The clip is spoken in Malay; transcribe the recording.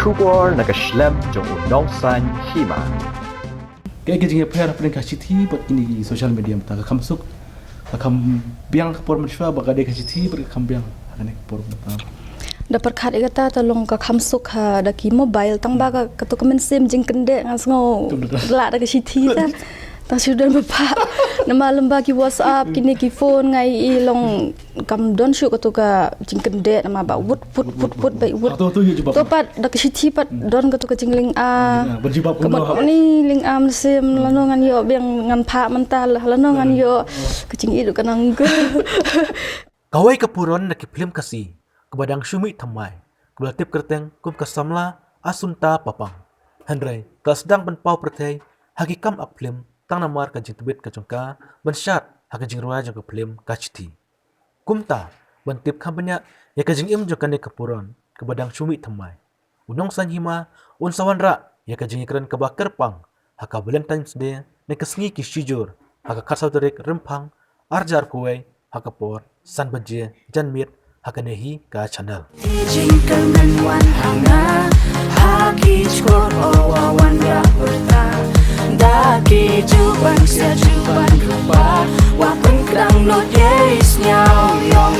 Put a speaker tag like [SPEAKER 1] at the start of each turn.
[SPEAKER 1] Kubor nakaslem jong unongsan hima.
[SPEAKER 2] Kaya gajing apa yang paling kasih ti buat ini social media mata kam suk kam biang kapor manusia baga dia kasih ti kam biang akan kapor mata
[SPEAKER 3] dapat khat kata tolong ka khamsuk ha daki mobile tang baga katu komen sim jing kende ngasngo la da kiti ta ta sudah bapa nama lemba ki WhatsApp kini ki phone ngai ilong kam don shu katu ka jing kende nama ba wut put bai wut to pat da kiti pat don katu ka jingling a
[SPEAKER 2] berjibab
[SPEAKER 3] kamat ni ling am sim lano ngan yo biang ngan pha mental lano ngan yo kecing idu kanang
[SPEAKER 4] Kawai kapuron na kiplim kasi, kabadang syumi tamay, kabalatip kerteng kum kasamla asunta papang. Henry, kasdang penpau pertay, hagikam aplim, tang namar kajing tubit kacungka, bensyat hagajing ruwa jang kaplim kachiti. Kumta, bentip kampanya, ya kajing im jang kane kapuron, kabadang syumi tamay. Unong sanhima, unsawan ra, ya kajing ikran kabakar pang, haka Valentine's Day, na kasngi kishijur, haka kasautarik rempang, arjar kuway, hakapor, san bajie, janmir, hakanehi ka channel.
[SPEAKER 5] Ijingkan dan wan hanga, haki skor owawan raperta, daki juban sia juban rupa, wapen krang not yes nyau yong